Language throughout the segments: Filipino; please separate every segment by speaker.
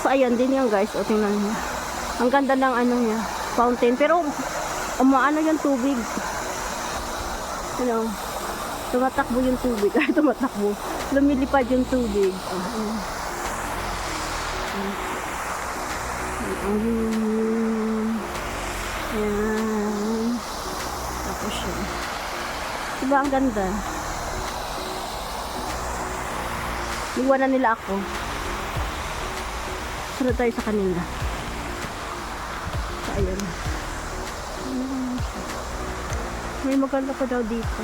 Speaker 1: So, ayan din yan guys. O, tingnan niyo. Ang ganda ng ano niya. Fountain. Pero, umaano yung tubig. Ano? Tumatakbo yung tubig. Ay, tumatakbo. Lumilipad yung tubig. Ayan. Tapos yun. Diba ang ganda? Iwanan nila ako. Sunod tayo sa kanila. So, ayan. May maganda pa daw dito.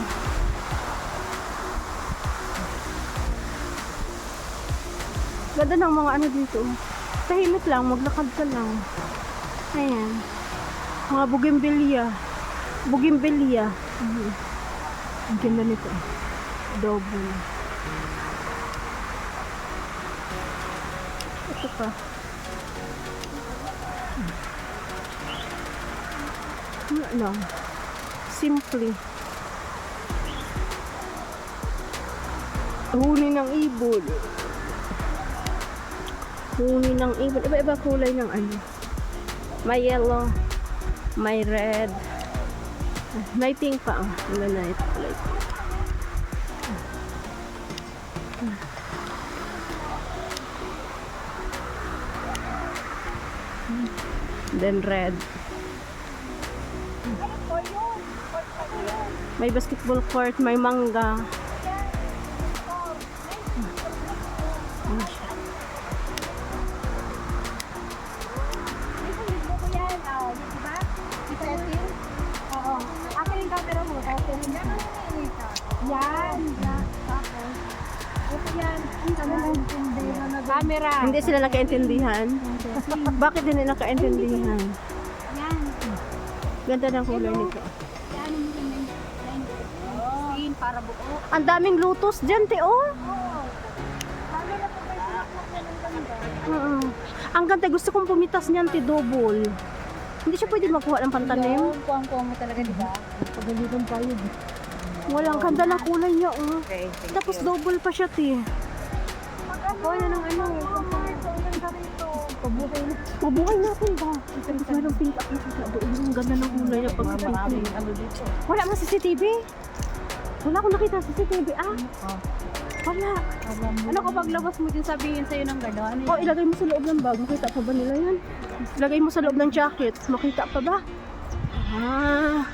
Speaker 1: Ganda ng mga ano dito. Tahimik lang, maglakad ka lang. Ayan. Mga bougainvillea. Bougainvillea. Ang ganda nito. Double. Ito pa. Ano lang. Simple. Huni ng ibon. Huni ng ibon. Iba-iba kulay ng ano. May yellow. May red. May pink pa. May light. Then red. May basketball court, may mangga.
Speaker 2: Camera.
Speaker 1: Hindi sila nakaintindihan. Bakit hindi nakaintindihan? Ganda ng kulay nito.
Speaker 2: Para buo.
Speaker 1: Ang daming lutos dyan, te, oh. Ang ganda, gusto kong pumitas niyan, te, double. Hindi siya pwede makuha ng pantanim.
Speaker 2: Kuwang-kuwang mo talaga, di ba? Pagalitan tayo.
Speaker 1: Walang ganda ng kulay niya, oh.
Speaker 2: Okay,
Speaker 1: Tapos double pa siya, te.
Speaker 2: Oh, yan ang ano. Pabuhay na.
Speaker 1: Mabuhay natin ba? Ang ganda ng pink up na kita doon. Ang ganda ng kulay niya pag
Speaker 2: Maraming ano dito.
Speaker 1: wala mo CCTV? Wala akong nakita sa CCTV, ah. Wala.
Speaker 2: Ano kapag labas mo din sabihin sa'yo ng gano'n?
Speaker 1: O, ilagay mo sa loob ng bag. Makita pa ba nila yan? Ilagay mo sa loob ng jacket. Makita pa ba? Ah,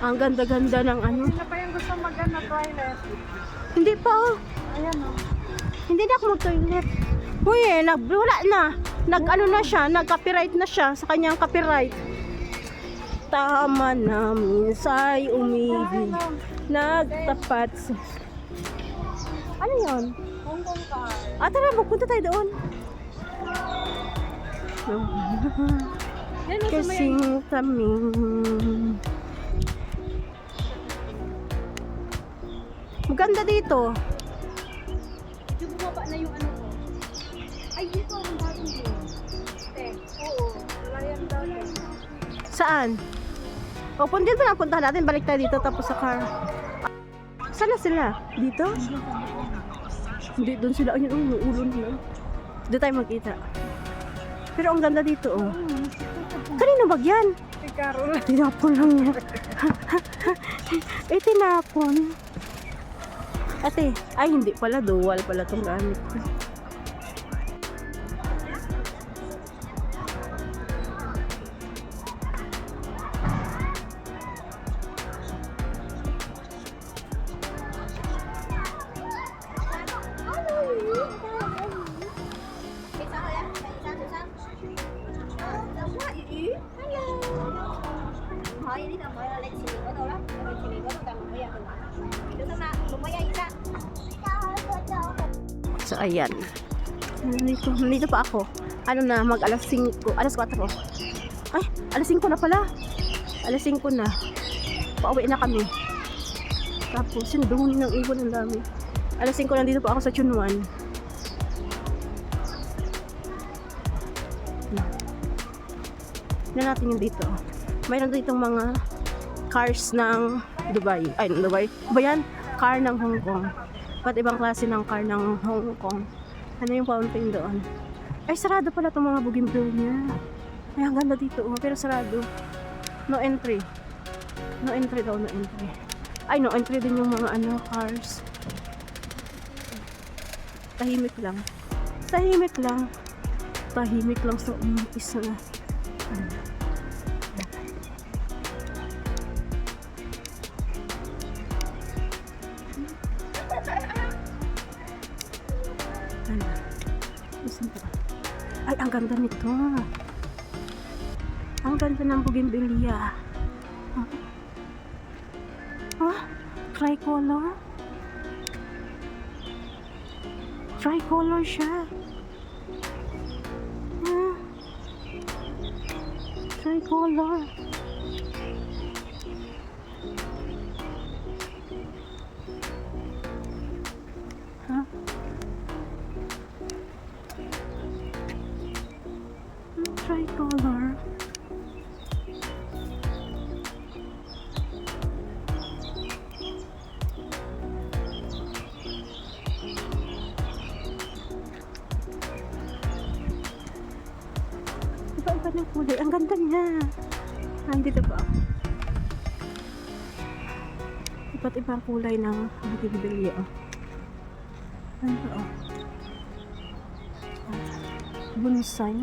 Speaker 1: ang ganda-ganda ng ano.
Speaker 2: Sino pa yung gusto mag-ano toilet?
Speaker 1: Hindi pa, oh.
Speaker 2: Ayan o.
Speaker 1: Hindi na ako mag-toilet. Uy, wala na. Nag-ano na siya, nag-copyright na siya sa kanyang copyright. Tama na, minsay umibig. Nagtapat sa... Ano yun?
Speaker 2: Hong Kong car.
Speaker 1: Tara, magpunta tayo doon.
Speaker 2: Yan o, sa may
Speaker 1: Kasing taming. Maganda dito.
Speaker 2: yung bumaba na yung ano ko. Ay, dito ang bagong ko. Oo. Wala yan daw yan.
Speaker 1: Saan? O, punta ba na puntahan natin? Balik tayo dito tapos sa car. Saan na sila? Dito? Hindi, doon sila. Ayun, yung ulo nila. Doon tayo magkita. Pero ang ganda dito, oh. Kanino bag yan?
Speaker 2: Si Carol.
Speaker 1: Tinapon lang niya. Tinapon. Ate, ay hindi pala. Dual pala itong gamit ko. So, ayan. Nandito pa ako. Ano na, mag alas 5. Alas 4. Ay, alas 5 na pala. Alas 5 na. Pauwi na kami. Tapos, yung dumi ng ibon ang dami. Alas 5 nandito pa ako sa Chunwan. Na natin yung dito. Mayroon ditong mga cars ng Dubai. Ay, Dubai. Ba yan? Car ng Hong Kong. Ba't ibang klase ng car ng Hong Kong? Ano yung fountain doon? Ay, sarado pala itong mga bougainvillea. Ay, ang ganda dito, oh, pero sarado. No entry. No entry daw, no entry. Ay, no entry din yung mga ano, cars. Tahimik lang. Tahimik lang. Tahimik lang sa umpisa na. Ano? Saan ba? Ay, ang ganda nito. Ang ganda ng bougainvillea. Tricolor? Tricolor siya. Tricolor. Tricolor. Iba-iba ng kulay. Ang ganda niya. Nandito ba ako? Iba't ibang kulay ng bougainvillea. Ano ba ako? Bonsai.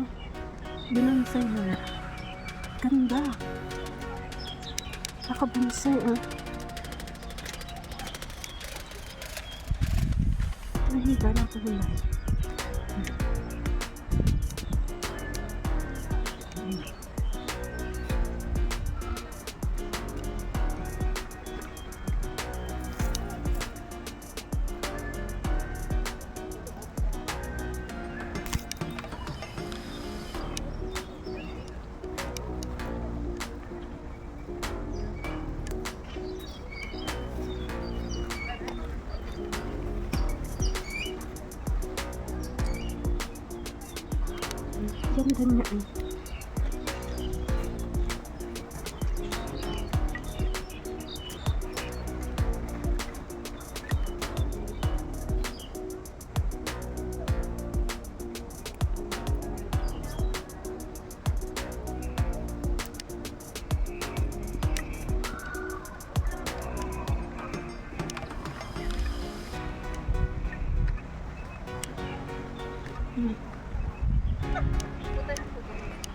Speaker 1: Bonsai na. Ganda. Naka-bonsai, ah. Nahiga ng kulay. Ganda niya, eh.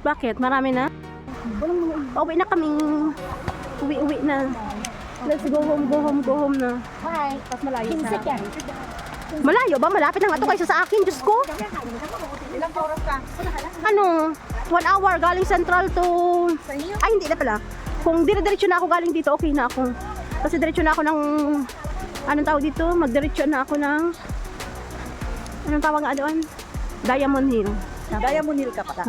Speaker 1: Bakit? Marami na? Pauwi na kaming uwi na. Let's go home na.
Speaker 2: Bye. Tapos malayo sa
Speaker 1: Malayo ba? Malapit na nga ito kaysa sa akin. Diyos ko.
Speaker 2: Ilang oras ka?
Speaker 1: Ano? 1 hour galing Central to...
Speaker 2: Sa inyo?
Speaker 1: Ay, hindi na pala. Kung dire-diretso na ako galing dito, okay na ako. Kasi diretso na ako ng... Anong tawag dito? Magdiretso na ako ng... Anong tawag nga doon? Diamond Hill.
Speaker 2: Diamond Hill ka pa.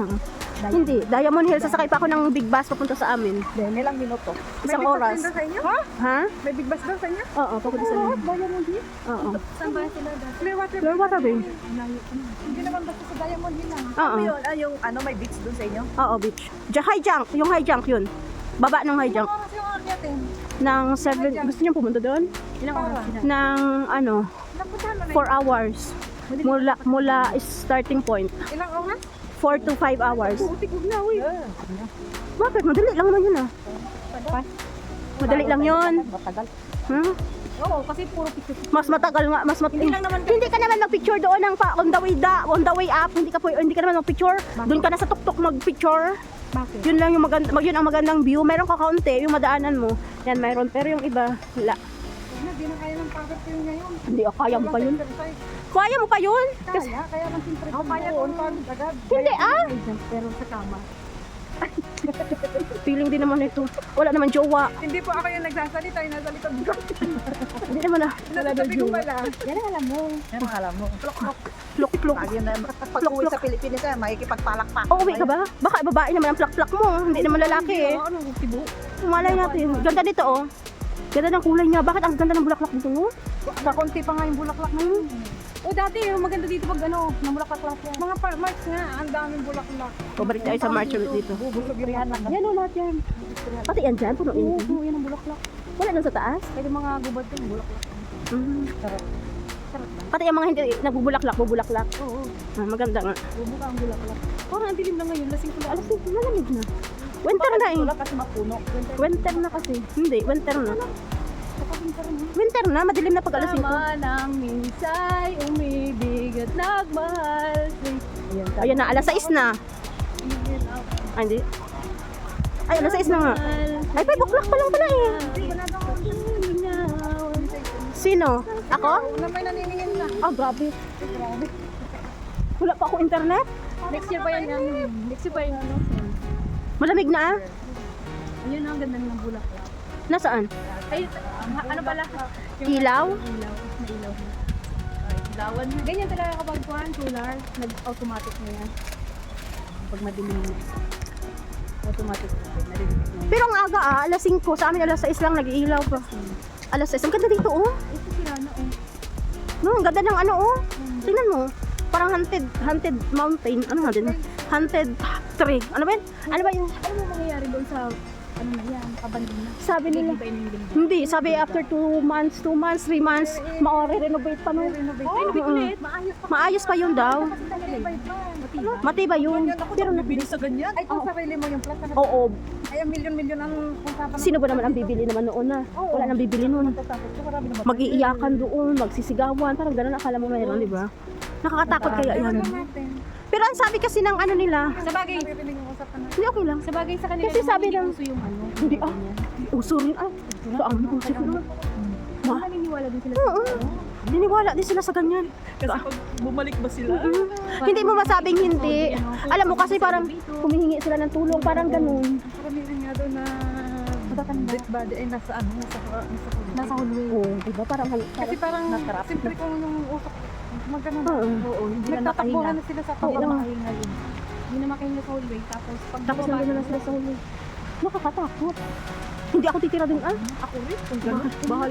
Speaker 1: Hindi. Diamond Hill. Sasakay pa ako ng big bus papunta sa amin.
Speaker 2: Ilang minuto?
Speaker 1: Isang oras.
Speaker 2: Sa inyo? Ha?
Speaker 1: Ha?
Speaker 2: May big bus daw sa inyo?
Speaker 1: Oo, papunta sa amin.
Speaker 2: Diamond Hill?
Speaker 1: Oo.
Speaker 2: Saan ba sila daw? Clearwater.
Speaker 1: Clearwater Bay.
Speaker 2: Hindi naman basta sa Diamond Hill lang.
Speaker 1: Oo.
Speaker 2: Yung ano, may beach doon sa inyo?
Speaker 1: Oo, beach. High jump. Yung high jump yun. Baba ng high jump.
Speaker 2: Oras yung oras natin.
Speaker 1: Ng 7... Gusto niyo pumunta doon?
Speaker 2: Ilang oras sila?
Speaker 1: Ng ano,
Speaker 2: Napuntahan mo na
Speaker 1: 4 hours. Mula starting point.
Speaker 2: Ilang oras?
Speaker 1: 4 to 5 hours.
Speaker 2: Butik na, uy.
Speaker 1: Bakit? Madali lang naman yun, ah. Madali lang yun.
Speaker 2: Matagal.
Speaker 1: Hmm?
Speaker 2: Oo, kasi puro picture.
Speaker 1: Mas matagal nga,
Speaker 2: Hindi lang naman
Speaker 1: Hindi ka naman mag-picture doon ng on the way up. Hindi ka naman mag-picture. Doon ka na sa tuktok mag-picture.
Speaker 2: Bakit?
Speaker 1: Yun lang yung yun ang magandang view. Meron ka kaunti yung madaanan mo. Yan, mayroon. Pero yung iba, wala.
Speaker 2: Hindi na kaya ng pagod ko yun ngayon.
Speaker 1: Hindi, kaya mo pa yun.
Speaker 2: Exercise.
Speaker 1: Kaya mo pa yun?
Speaker 2: Kaya lang siyempre. Ako kaya ko pagod agad.
Speaker 1: Hindi, ah.
Speaker 2: Pero sa kama.
Speaker 1: Feeling din naman ito. Wala naman jowa.
Speaker 2: Hindi po ako yung nagsasalita, yung nasa likod ko.
Speaker 1: Hindi naman na.
Speaker 2: Nasa tabi ko pala. Yan ang alam mo. Yan ang alam mo.
Speaker 1: Plok-plok.
Speaker 2: Lagi na pag-uwi sa Pilipinas ka, makikipagpalakpak.
Speaker 1: Oo, uwi ka ba? Baka babae naman ang plak-plak mo. Hindi naman lalaki eh.
Speaker 2: Ano, tibo?
Speaker 1: Malay natin. Ganda dito oh. Ganda ng kulay niya. Bakit ang ganda ng bulaklak dito no?
Speaker 2: Kakunti pa nga yung bulaklak na yun. O dati, yung maganda dito pag ano, ng bulaklak yan. Mga March nga, ang daming bulaklak.
Speaker 1: O, balik tayo sa March ulit dito.
Speaker 2: Bubusog yung yan lang.
Speaker 1: Yan o, lahat yan. Pati yan dyan, puno
Speaker 2: Oo,
Speaker 1: yun.
Speaker 2: yan ang bulaklak.
Speaker 1: Wala lang sa taas.
Speaker 2: Pwede mga gubad yung bulaklak.
Speaker 1: Mm.
Speaker 2: Sarap. Sarap lang.
Speaker 1: Pati yung mga hindi nagbubulaklak, bubulaklak.
Speaker 2: Oo.
Speaker 1: Maganda nga.
Speaker 2: Bubuka ang bulaklak. Parang ang dilim na ngayon, lasing ko na.
Speaker 1: Alas 5, malamig na. Winter na eh.
Speaker 2: Wala kasi mapuno.
Speaker 1: Winter na kasi. Hindi, winter na.
Speaker 2: Kapag-winter na.
Speaker 1: Winter na, madilim na pag alas 5.
Speaker 2: Tama ng minsay, umibig at nagmahal.
Speaker 1: Ayan na, alas 6 na. Ay, hindi. Ay, alas 6 na nga. Ay, 5 o'clock pa lang pala eh. Sino? Ako?
Speaker 2: Una may naniningin na.
Speaker 1: Ah, grabe. Wala pa ako internet?
Speaker 2: Next year pa yan. Next year pa yan.
Speaker 1: Malamig na ah.
Speaker 2: Yun ang ganda ng bulaklak.
Speaker 1: Nasaan?
Speaker 2: Ay, ano pala?
Speaker 1: Ilaw?
Speaker 2: Ilaw. May ilaw. Ilawan. Ganyan talaga kapag kuhan, solar, nag-automatic na yan. Pag madilim na. Automatic na. Nadilim na.
Speaker 1: Pero ang aga ah, alas 5. Sa amin alas 6 lang nag-iilaw pa. Alas 6. Ang ganda dito oh.
Speaker 2: Ito sila na eh.
Speaker 1: No, ang ganda ng ano oh. Tingnan mo. Parang haunted mountain. Ano nga din? Haunted tree. Ano ba yun? Ano ba yun?
Speaker 2: Ano mo mangyayari doon sa, ano na yan, kabanding na?
Speaker 1: Sabi nila.
Speaker 2: Hindi ba yun?
Speaker 1: Hindi, sabi after 2 months, 3 months, ma-renovate pa no.
Speaker 2: Renovate ulit. Maayos pa.
Speaker 1: Maayos pa yun daw.
Speaker 2: Matibay.
Speaker 1: Matibay yun. Pero
Speaker 3: Bibili sa ganyan.
Speaker 2: Ay, kung sarili mo yung plus na
Speaker 1: oo,
Speaker 3: Ay, ang milyon-milyon ang usapan.
Speaker 1: sino ba naman ang bibili naman noon na? Wala nang bibili noon.
Speaker 3: Marami naman.
Speaker 1: Mag-iiyakan doon, magsisigawan, parang gano'n akala mo mayroon, di ba? Nakakatakot kaya yan. Pero ang sabi kasi ng ano nila,
Speaker 2: Sa bagay,
Speaker 1: hindi okay lang.
Speaker 2: sa bagay sa kanila
Speaker 1: Kasi
Speaker 2: naman,
Speaker 1: sabi
Speaker 2: hindi
Speaker 1: ng-
Speaker 2: uso yung ano.
Speaker 1: Hindi ah, uso rin ah. So ang uso ko na. Ma?
Speaker 2: Naniniwala din sila.
Speaker 1: Oo, niniwala din sila sa ganyan.
Speaker 3: Kasi pag bumalik ba sila?
Speaker 1: Hindi mo masabing hindi. Alam mo kasi parang humihingi sila ng tulong, parang ganun.
Speaker 3: Karamihan nga doon na dead body ay nasa ano,
Speaker 2: Nasa hallway.
Speaker 1: Oo, di ba? Parang
Speaker 3: Kasi parang
Speaker 1: natrap.
Speaker 3: siyempre kung yung usok magkano
Speaker 1: Oo.
Speaker 2: Oo, hindi na
Speaker 3: nagtatakbuhan
Speaker 2: makahinga.
Speaker 3: na sila sa
Speaker 1: Oo.
Speaker 3: pagmamahinga yun.
Speaker 2: Hindi na makahinga sa hallway. Tapos, pag
Speaker 1: Tapos
Speaker 2: bumaba
Speaker 1: nandun na sila sa huli. Nakakatakot. Hindi ako titira din ah.
Speaker 3: Ako rin, kung gano'n.
Speaker 1: Bahal.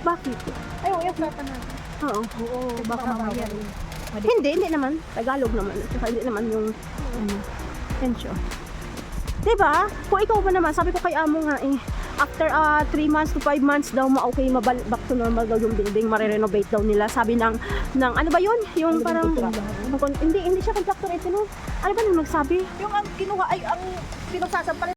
Speaker 1: Bakit?
Speaker 3: Ay, oo, yung usapan na.
Speaker 1: Oo.
Speaker 2: Oo, baka mamaya.
Speaker 1: Hindi naman. Tagalog naman. Saka hindi naman yung ano, pension. Diba? Kung ikaw ba naman, sabi ko kay amo nga eh, after 3 months to 5 months daw okay back to normal daw yung building, mare-renovate daw nila. Sabi ng ano ba yun? Yung parang hindi siya contractor ito no. Ano ba nang nagsabi?
Speaker 3: Yung ang kinuha ay ang pinagsasampalan